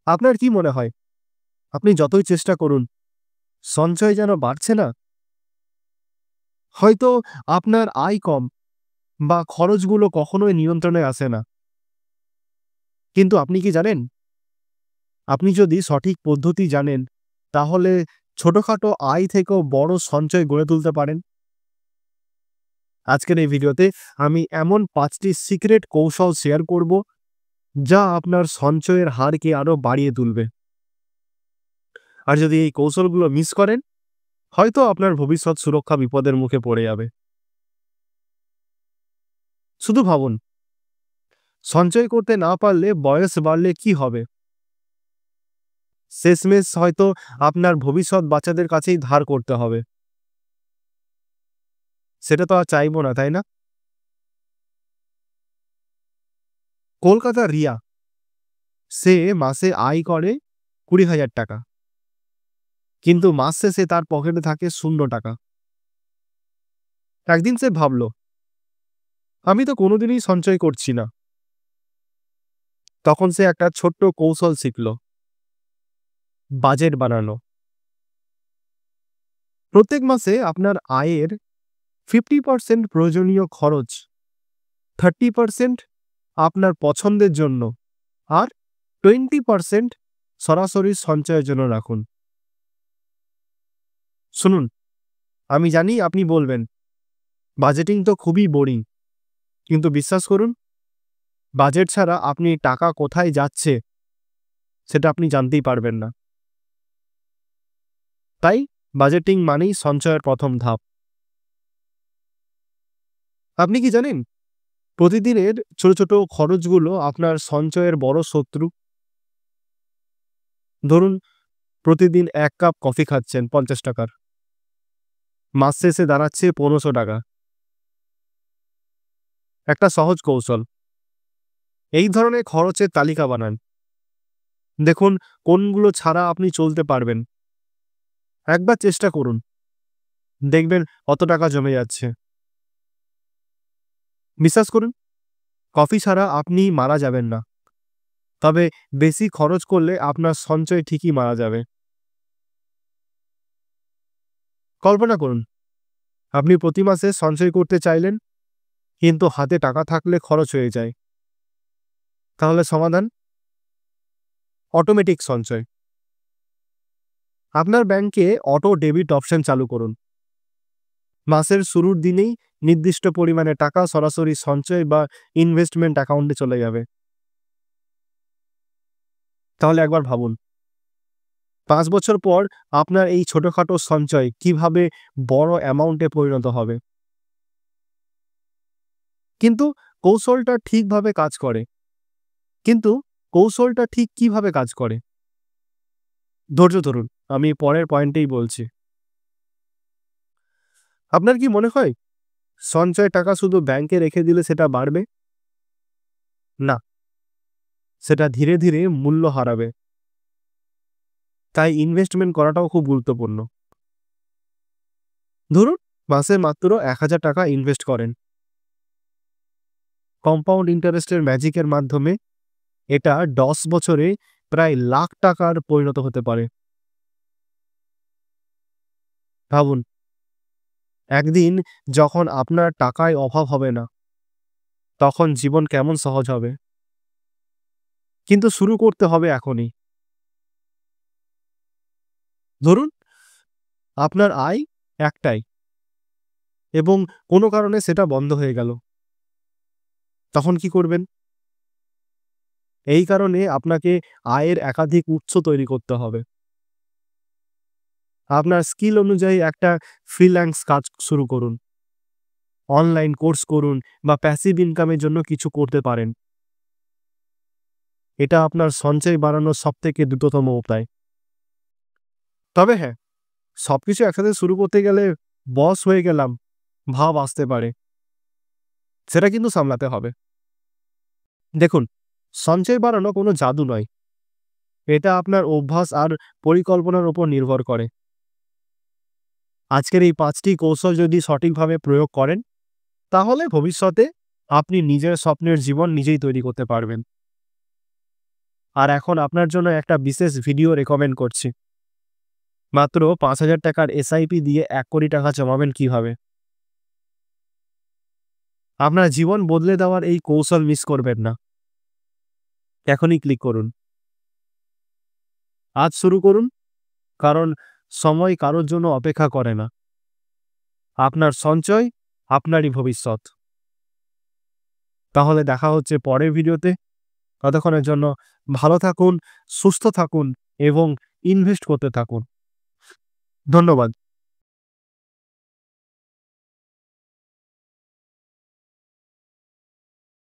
আপনার কি মনে হয় আপনি যতই চেষ্টা করুন সঞ্চয় যেন বাড়ছে না? হয়তো আপনার আয় কম বা খরচগুলো কখনোই নিয়ন্ত্রণে আসে না। কিন্তু আপনি কি জানেন? আপনি যদি সঠিক পদ্ধতি জানেন, তাহলে ছোটখাটো আয় থেকেও বড় সঞ্চয় গড়ে তুলতে পারেন। আজকের এই ভিডিওতে আমি এমন ৫টি সিক্রেট কৌশল শেয়ার করব, যা আপনার সঞ্চয়ের হারকে আরো বাড়িয়ে তুলবে। আর যদি এই কৌশলগুলো মিস করেন, হয়তো আপনার ভবিষ্যৎ সুরক্ষা বিপদের মুখে পড়ে যাবে। শুধু ভাবুন, সঞ্চয় করতে না পারলে বয়স বাড়লে কি হবে? শেষমেশ হয়তো আপনার ভবিষ্যৎ বাচ্চাদের কাছেই ধার করতে হবে। সেটা তো আর চাইবো না, তাই না? কলকাতার রিয়া, সে মাসে আয় করে ২০,০০০ টাকা। কিন্তু মাস শেষে তার পকেটে থাকে ৳0। একদিন সে ভাবল, আমি তো কোনোদিনই সঞ্চয় করছি না। তখন সে একটা ছোট্ট কৌশল শিখল, বাজেট বানানো। প্রত্যেক মাসে আপনার আয়ের 50% প্রয়োজনীয় খরচ, 30% আপনার পছন্দের জন্য, আর 20% সরাসরি সঞ্চয়ের জন্য রাখুন। শুনুন, আমি জানি আপনি বলবেন, বাজেটিং তো খুবই বোরিং। কিন্তু বিশ্বাস করুন, বাজেট ছাড়া আপনি টাকা কোথায় যাচ্ছে সেটা আপনি জানতেই পারবেন না। তাই বাজেটিং মানেই সঞ্চয়ের প্রথম ধাপ। আপনি কি জানেন, প্রতিদিনের ছোট ছোট খরচগুলো আপনার সঞ্চয়ের বড় শত্রু। ধরুন, প্রতিদিন ১ কাপ কফি খাচ্ছেন ৫০ টাকার, মাস শেষে দাঁড়াচ্ছে ১৫০০ টাকা। একটা সহজ কৌশল, এই ধরনের খরচের তালিকা বানান। দেখুন কোনগুলো ছাড়া আপনি চলতে পারবেন। একবার চেষ্টা করুন, দেখবেন কত টাকা জমে যাচ্ছে। বিশ্বাস করুন, কফি ছাড়া আপনি মারা যাবেন না, তবে বেশি খরচ করলে আপনার সঞ্চয় ঠিকই মারা যাবে। কল্পনা করুন, আপনি প্রতি মাসে সঞ্চয় করতে চাইলেন, কিন্তু হাতে টাকা থাকলে খরচ হয়ে যায়। তাহলে সমাধান, অটোমেটিক সঞ্চয়। আপনার ব্যাংকে অটো ডেবিট অপশন চালু করুন। মাসের শুরুর দিনেই নির্দিষ্ট পরিমাণে টাকা সরাসরি সঞ্চয় বা ইনভেস্টমেন্ট অ্যাকাউন্টে চলে যাবে। তাহলে একবার ভাবুন, ৫ বছর পর আপনার এই ছোটখাটো সঞ্চয় কিভাবে বড় অ্যামাউন্টে পরিণত হবে। কিন্তু কৌশলটা ঠিকভাবে কাজ করে। কিন্তু কৌশলটা ঠিক কিভাবে কাজ করে? ধৈর্য ধরুন, আমি পরের পয়েন্টেই বলছি। আপনার কি মনে হয় সঞ্চয় টাকা শুধু ব্যাংকে রেখে দিলে সেটা বাড়বে? না, সেটা ধীরে ধীরে মূল্য হারাবে। তাই ইনভেস্টমেন্ট করাটাও খুব গুরুত্বপূর্ণ। ধরুন, মাসে মাত্র ১,০০০ টাকা ইনভেস্ট করেন। কম্পাউন্ড ইন্টারেস্টের ম্যাজিকের মাধ্যমে এটা ১০ বছরে প্রায় লাখ টাকার পরিণত হতে পারে। ভাবুন, একদিন যখন আপনার টাকায় অভাব হবে না, তখন জীবন কেমন সহজ হবে। কিন্তু শুরু করতে হবে এখনই। ধরুন, আপনার আয় একটাই এবং কোনো কারণে সেটা বন্ধ হয়ে গেল। তখন কি করবেন? এই কারণে আপনাকে আয়ের একাধিক উৎস তৈরি করতে হবে। আপনার স্কিল অনুযায়ী একটা ফ্রিল্যান্স কাজ শুরু করুন। অনলাইন কোর্স করুন বা প্যাসিভ ইনকামের জন্য কিছু করতে পারেন। এটা আপনার সঞ্চয় বাড়ানোর সবথেকে দ্রুততম উপায়। তবে হ্যাঁ, সবকিছু একসাথে শুরু করতে গেলে বস হয়ে গেলাম ভাব আসতে পারে। সেটা কিন্তু সামলাতে হবে। দেখুন, সঞ্চয় বাড়ানো কোনো জাদু নয়। এটা আপনার অভ্যাস আর পরিকল্পনার উপর নির্ভর করে। আজকের এই ৫টি কৌশল যদি সঠিকভাবে প্রয়োগ করেন, তাহলে ভবিষ্যতে আপনি নিজের স্বপ্নের জীবন নিজেই তৈরি করতে পারবেন। আর এখন আপনার জন্য একটা বিশেষ ভিডিও রেকমেন্ড করছি। মাত্র ৫,০০০ টাকার এসআইপি দিয়ে ১ কোটি টাকা জমাবেন কিভাবে। আপনার জীবন বদলে দেওয়ার এই কৌশল মিস করবেন না। এখনই ক্লিক করুন। আজ শুরু করুন, কারণ সময় কারোর জন্য অপেক্ষা করে না। আপনার সঞ্চয় আপনারই ভবিষ্যৎ। তাহলে দেখা হচ্ছে পরের ভিডিওতে। ততক্ষণের জন্য ভালো থাকুন, সুস্থ থাকুন এবং ইনভেস্ট করতে থাকুন। ধন্যবাদ।